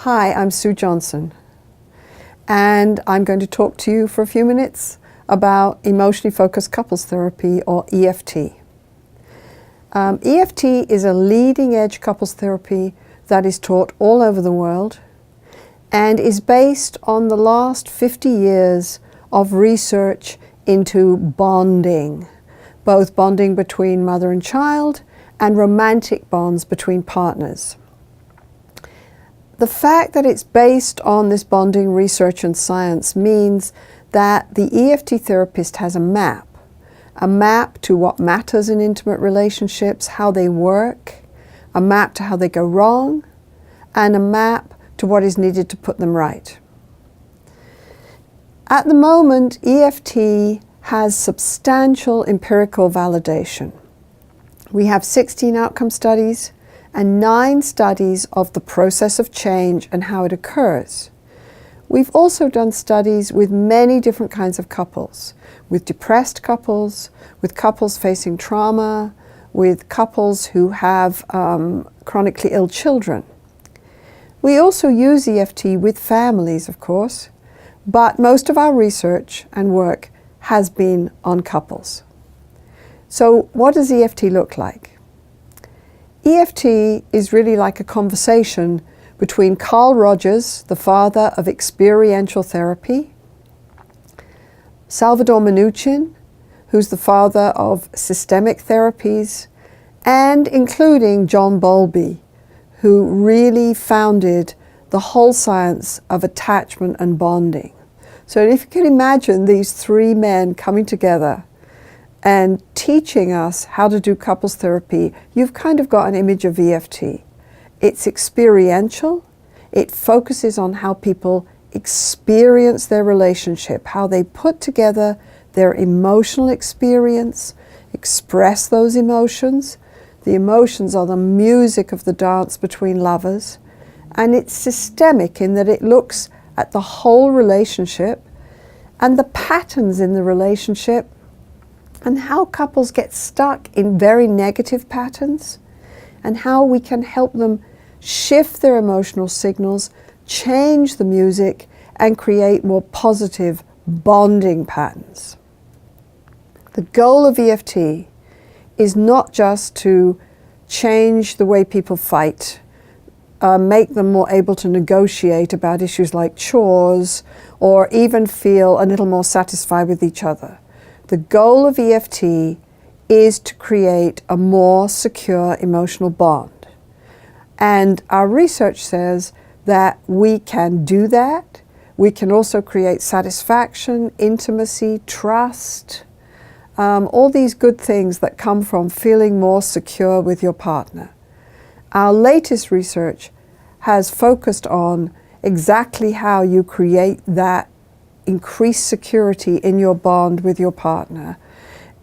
Hi, I'm Sue Johnson, and I'm going to talk to you for a few minutes about emotionally focused couples therapy, or EFT. EFT is a leading-edge couples therapy that is taught all over the world and is based on the last 50 years of research into bonding, both bonding between mother and child and romantic bonds between partners. The fact that it's based on this bonding research and science means that the EFT therapist has a map to what matters in intimate relationships, how they work, a map to how they go wrong, and a map to what is needed to put them right. At the moment, EFT has substantial empirical validation. We have 16 outcome studies and 9 studies of the process of change and how it occurs. We've also done studies with many different kinds of couples, with depressed couples, with couples facing trauma, with couples who have chronically ill children. We also use EFT with families, of course, but most of our research and work has been on couples. So what does EFT look like? EFT is really like a conversation between Carl Rogers, the father of experiential therapy, Salvador Minuchin, who's the father of systemic therapies, and including John Bowlby, who really founded the whole science of attachment and bonding. So if you can imagine these 3 men coming together and teaching us how to do couples therapy, you've kind of got an image of EFT. It's experiential. It focuses on how people experience their relationship, how they put together their emotional experience, express those emotions. The emotions are the music of the dance between lovers. And it's systemic in that it looks at the whole relationship and the patterns in the relationship and how couples get stuck in very negative patterns and how we can help them shift their emotional signals, change the music, and create more positive bonding patterns. The goal of EFT is not just to change the way people fight, make them more able to negotiate about issues like chores, or even feel a little more satisfied with each other. The goal of EFT is to create a more secure emotional bond. And our research says that we can do that. We can also create satisfaction, intimacy, trust, all these good things that come from feeling more secure with your partner. Our latest research has focused on exactly how you create that increased security in your bond with your partner.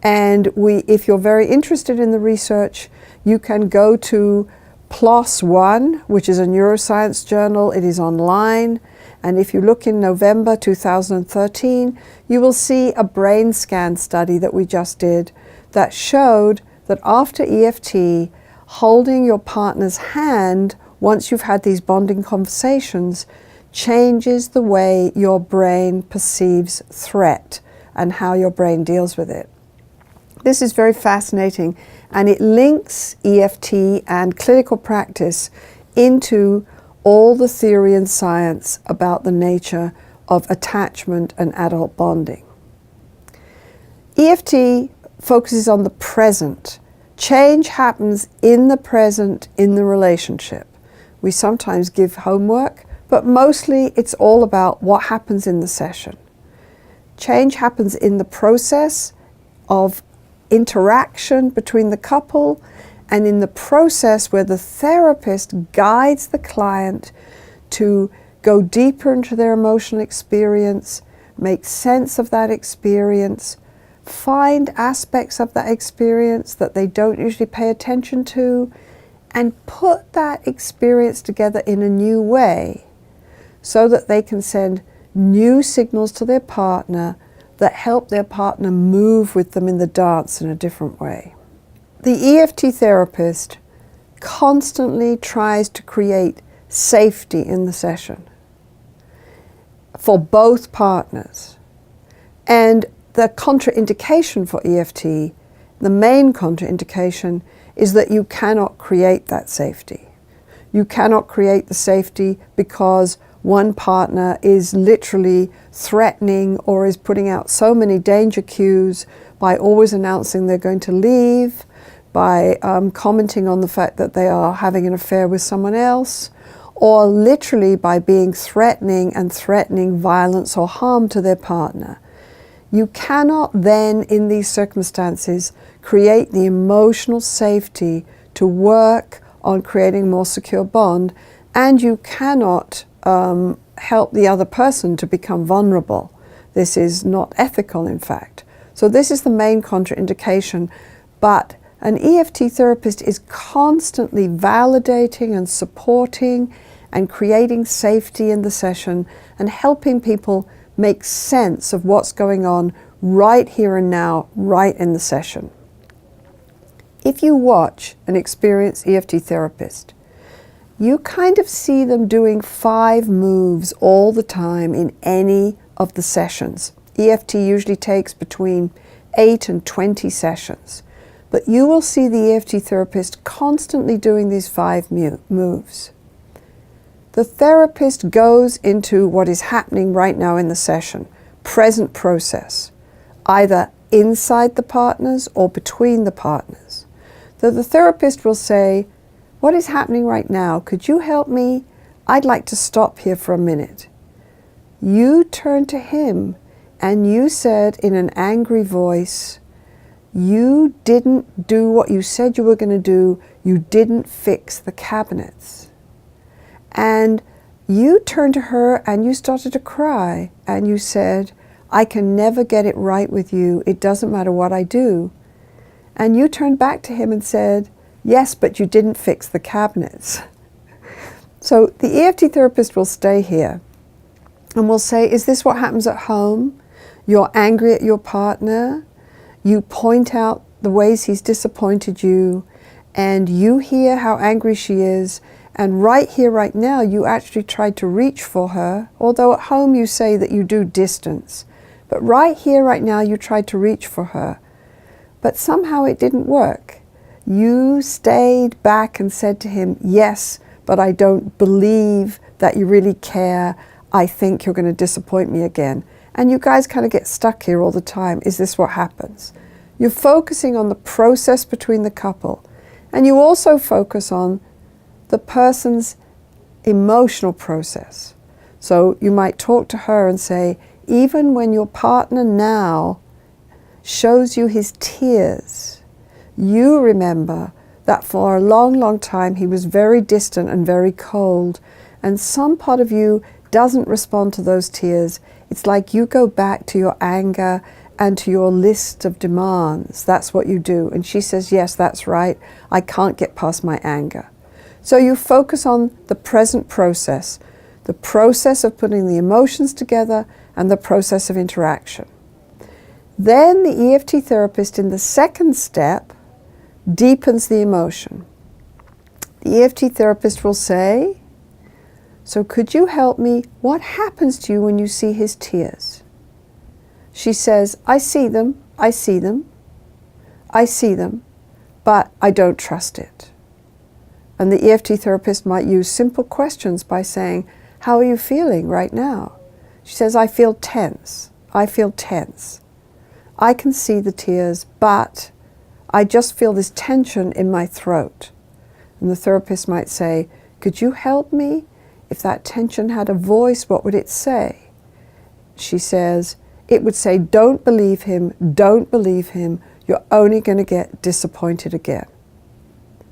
And if you're very interested in the research, you can go to PLOS One, which is a neuroscience journal. It is online. And if you look in November 2013, you will see a brain scan study that we just did that showed that after EFT, holding your partner's hand once you've had these bonding conversations changes the way your brain perceives threat and how your brain deals with it. This is very fascinating, and it links EFT and clinical practice into all the theory and science about the nature of attachment and adult bonding. EFT focuses on the present. Change happens in the present in the relationship. We sometimes give homework, but mostly it's all about what happens in the session. Change happens in the process of interaction between the couple and in the process where the therapist guides the client to go deeper into their emotional experience, make sense of that experience, find aspects of that experience that they don't usually pay attention to, and put that experience together in a new way so that they can send new signals to their partner that help their partner move with them in the dance in a different way. The EFT therapist constantly tries to create safety in the session for both partners. And the contraindication for EFT, the main contraindication, is that you cannot create that safety. You cannot create the safety because one partner is literally threatening or is putting out so many danger cues by always announcing they're going to leave, by commenting on the fact that they are having an affair with someone else, or literally by being threatening and threatening violence or harm to their partner. You cannot then, in these circumstances, create the emotional safety to work on creating a more secure bond, and you cannot help the other person to become vulnerable. This is not ethical, in fact. So this is the main contraindication, but an EFT therapist is constantly validating and supporting and creating safety in the session and helping people make sense of what's going on right here and now, right in the session. If you watch an experienced EFT therapist, you kind of see them doing 5 moves all the time in any of the sessions. EFT usually takes between 8 and 20 sessions. But you will see the EFT therapist constantly doing these 5 moves. The therapist goes into what is happening right now in the session, present process, either inside the partners or between the partners. So the therapist will say, "What is happening right now? Could you help me? I'd like to stop here for a minute." You turn to him and you said in an angry voice, "You didn't do what you said you were going to do. You didn't fix the cabinets." And you turned to her and you started to cry and you said, "I can never get it right with you. It doesn't matter what I do." And you turned back to him and said, "Yes, but you didn't fix the cabinets." So the EFT therapist will stay here and will say, "Is this what happens at home? You're angry at your partner. You point out the ways he's disappointed you, and you hear how angry she is, and right here, right now, you actually tried to reach for her, although at home you say that you do distance. But right here, right now, you tried to reach for her. But somehow it didn't work. You stayed back and said to him, 'Yes, but I don't believe that you really care. I think you're going to disappoint me again.'" And you guys kind of get stuck here all the time. Is this what happens? You're focusing on the process between the couple. And you also focus on the person's emotional process. So you might talk to her and say, even when your partner now shows you his tears, you remember that for a long, long time he was very distant and very cold, and some part of you doesn't respond to those tears. It's like you go back to your anger and to your list of demands. That's what you do. And she says, "Yes, that's right. I can't get past my anger." So you focus on the present process, the process of putting the emotions together and the process of interaction. Then the EFT therapist in the second step deepens the emotion. The EFT therapist will say, "So could you help me? What happens to you when you see his tears?" She says, "I see them, I see them, I see them, but I don't trust it." And the EFT therapist might use simple questions by saying, "How are you feeling right now?" She says, "I feel tense, I feel tense. I can see the tears, but I just feel this tension in my throat." And the therapist might say, "Could you help me? If that tension had a voice, what would it say?" She says, "It would say, 'Don't believe him, don't believe him. You're only going to get disappointed again.'"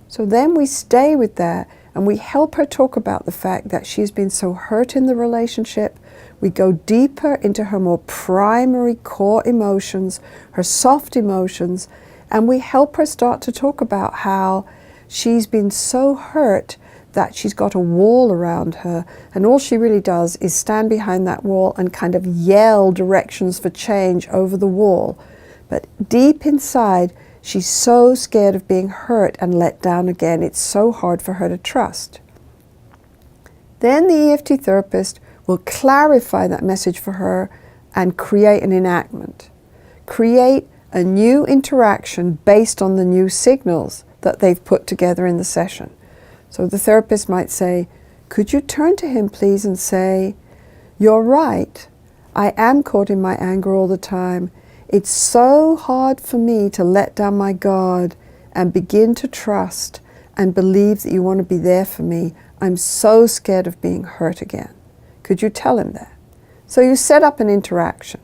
So then we stay with that and we help her talk about the fact that she's been so hurt in the relationship. We go deeper into her more primary core emotions, her soft emotions, and we help her start to talk about how she's been so hurt that she's got a wall around her, and all she really does is stand behind that wall and kind of yell directions for change over the wall. But deep inside, she's so scared of being hurt and let down again. It's so hard for her to trust. Then the EFT therapist will clarify that message for her and create an enactment. Create a new interaction based on the new signals that they've put together in the session. So the therapist might say, could you turn to him please and say, you're right, I am caught in my anger all the time. It's so hard for me to let down my guard and begin to trust and believe that you want to be there for me. I'm so scared of being hurt again. Could you tell him that? So you set up an interaction.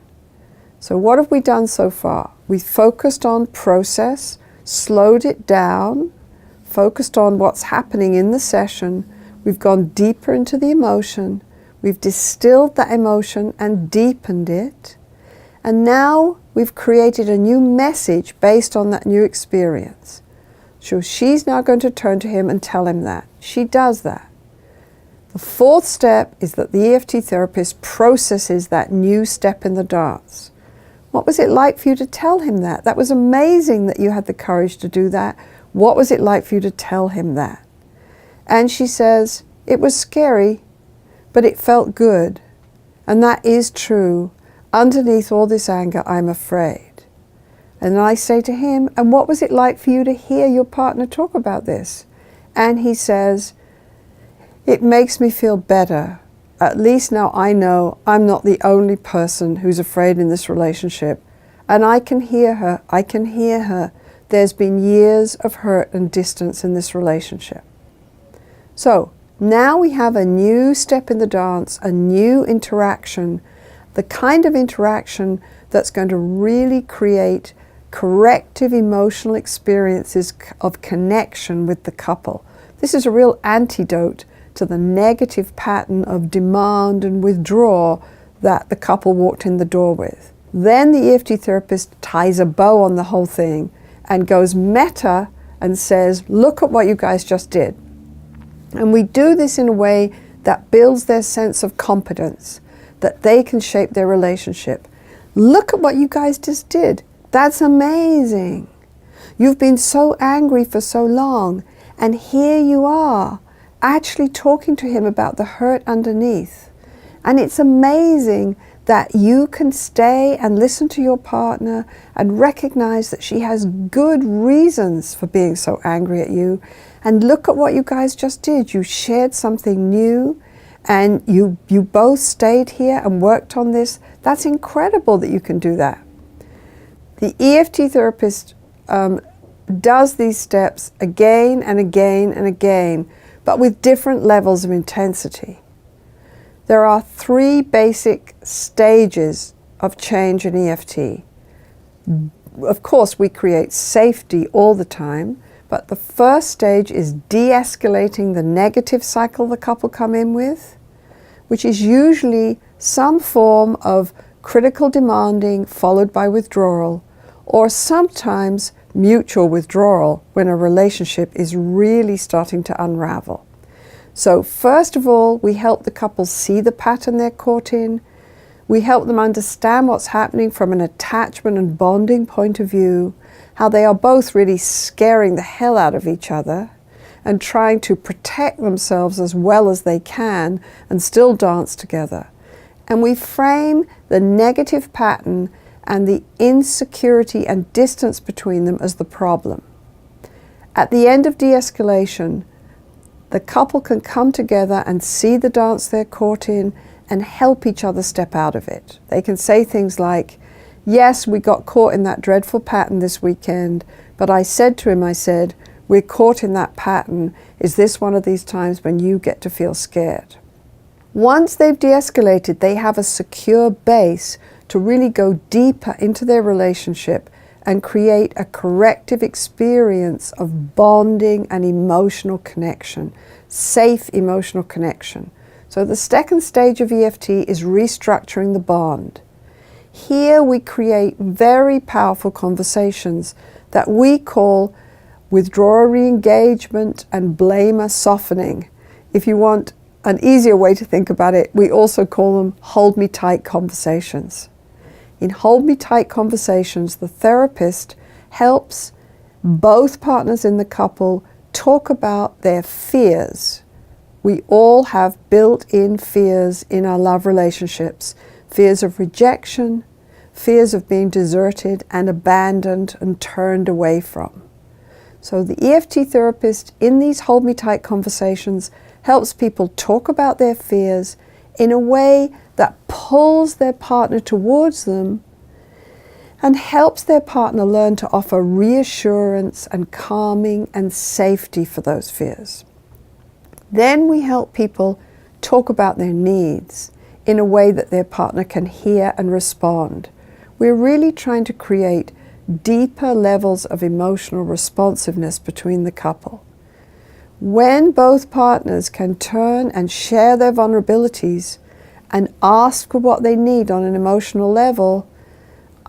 So what have we done so far? We focused on process, slowed it down, focused on what's happening in the session. We've gone deeper into the emotion. We've distilled that emotion and deepened it. And now we've created a new message based on that new experience. So she's now going to turn to him and tell him that. She does that. The fourth step is that the EFT therapist processes that new step in the dance. What was it like for you to tell him that? That was amazing that you had the courage to do that. What was it like for you to tell him that? And she says, it was scary, but it felt good. And that is true. Underneath all this anger, I'm afraid. And I say to him, and what was it like for you to hear your partner talk about this? And he says, it makes me feel better. At least now I know I'm not the only person who's afraid in this relationship. And I can hear her. I can hear her. There's been years of hurt and distance in this relationship. So now we have a new step in the dance, a new interaction, the kind of interaction that's going to really create corrective emotional experiences of connection with the couple. This is a real antidote to the negative pattern of demand and withdrawal that the couple walked in the door with. Then the EFT therapist ties a bow on the whole thing and goes meta and says, look at what you guys just did. And we do this in a way that builds their sense of competence, that they can shape their relationship. Look at what you guys just did. That's amazing. You've been so angry for so long, and here you are, actually talking to him about the hurt underneath. And it's amazing that you can stay and listen to your partner and recognize that she has good reasons for being so angry at you. And look at what you guys just did. You shared something new, and you both stayed here and worked on this. That's incredible that you can do that. The EFT therapist does these steps again and again and again, but with different levels of intensity. There are 3 basic stages of change in EFT. Of course, we create safety all the time, but the first stage is de-escalating the negative cycle the couple come in with, which is usually some form of critical demanding followed by withdrawal, or sometimes mutual withdrawal when a relationship is really starting to unravel. So first of all, we help the couple see the pattern they're caught in. We help them understand what's happening from an attachment and bonding point of view, how they are both really scaring the hell out of each other and trying to protect themselves as well as they can and still dance together. And we frame the negative pattern and the insecurity and distance between them as the problem. At the end of de-escalation, the couple can come together and see the dance they're caught in and help each other step out of it. They can say things like, yes, we got caught in that dreadful pattern this weekend, but I said to him, we're caught in that pattern. Is this one of these times when you get to feel scared? Once they've de-escalated, they have a secure base to really go deeper into their relationship and create a corrective experience of bonding and emotional connection, safe emotional connection. So the second stage of EFT is restructuring the bond. Here we create very powerful conversations that we call withdrawal re-engagement and blamer softening. If you want an easier way to think about it, we also call them hold me tight conversations. In hold me tight conversations, the therapist helps both partners in the couple talk about their fears, We all have built-in fears in our love relationships. Fears of rejection, fears of being deserted and abandoned and turned away from. So the EFT therapist in these Hold Me Tight conversations helps people talk about their fears in a way that pulls their partner towards them and helps their partner learn to offer reassurance and calming and safety for those fears. Then we help people talk about their needs in a way that their partner can hear and respond. We're really trying to create deeper levels of emotional responsiveness between the couple. When both partners can turn and share their vulnerabilities and ask for what they need on an emotional level,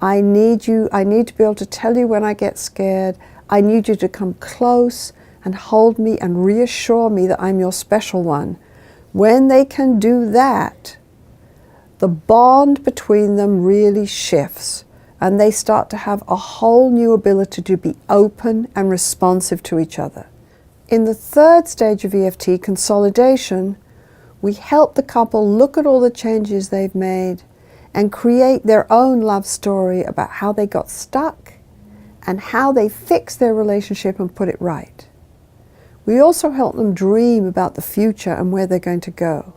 I need to be able to tell you when I get scared. I need you to come close and hold me and reassure me that I'm your special one. When they can do that, the bond between them really shifts and they start to have a whole new ability to be open and responsive to each other. In the third stage of EFT, consolidation, we help the couple look at all the changes they've made and create their own love story about how they got stuck and how they fixed their relationship and put it right. We also help them dream about the future and where they're going to go.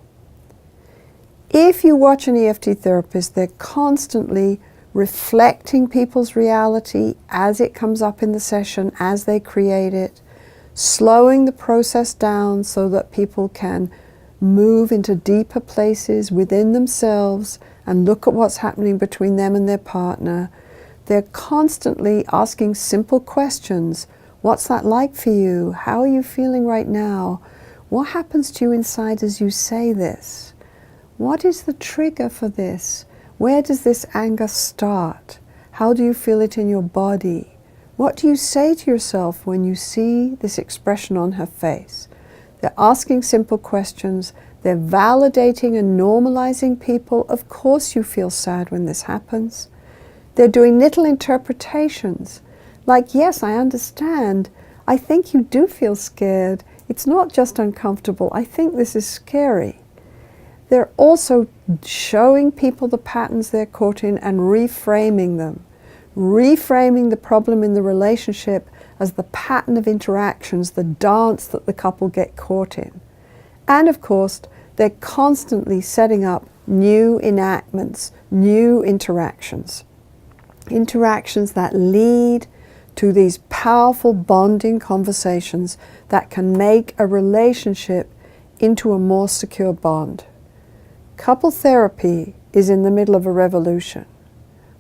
If you watch an EFT therapist, they're constantly reflecting people's reality as it comes up in the session, as they create it, slowing the process down so that people can move into deeper places within themselves and look at what's happening between them and their partner. They're constantly asking simple questions. What's that like for you? How are you feeling right now? What happens to you inside as you say this? What is the trigger for this? Where does this anger start? How do you feel it in your body? What do you say to yourself when you see this expression on her face? They're asking simple questions. They're validating and normalizing people. Of course you feel sad when this happens. They're doing little interpretations. Like, yes, I understand. I think you do feel scared. It's not just uncomfortable. I think this is scary. They're also showing people the patterns they're caught in and reframing them. Reframing the problem in the relationship as the pattern of interactions, the dance that the couple get caught in. And of course, they're constantly setting up new enactments, new interactions. Interactions that lead to these powerful bonding conversations that can make a relationship into a more secure bond. Couple therapy is in the middle of a revolution.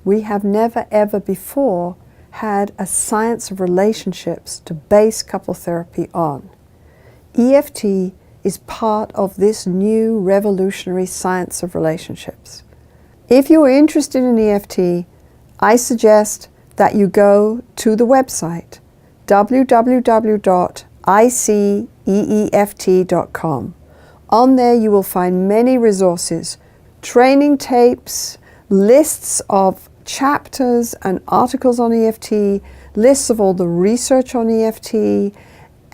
We have never ever before had a science of relationships to base couple therapy on. EFT is part of this new revolutionary science of relationships. If you are interested in EFT, I suggest that you go to the website www.iceeft.com. On there you will find many resources, training tapes, lists of chapters and articles on EFT, lists of all the research on EFT,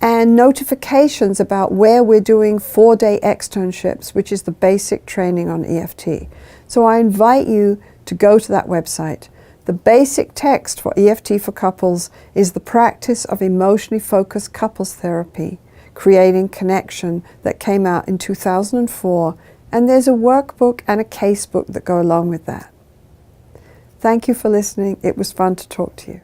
and notifications about where we're doing 4-day externships, which is the basic training on EFT. So I invite you to go to that website. The basic text for EFT for couples is the practice of emotionally focused couples therapy, creating connection, that came out in 2004, and there's a workbook and a casebook that go along with that. Thank you for listening. It was fun to talk to you.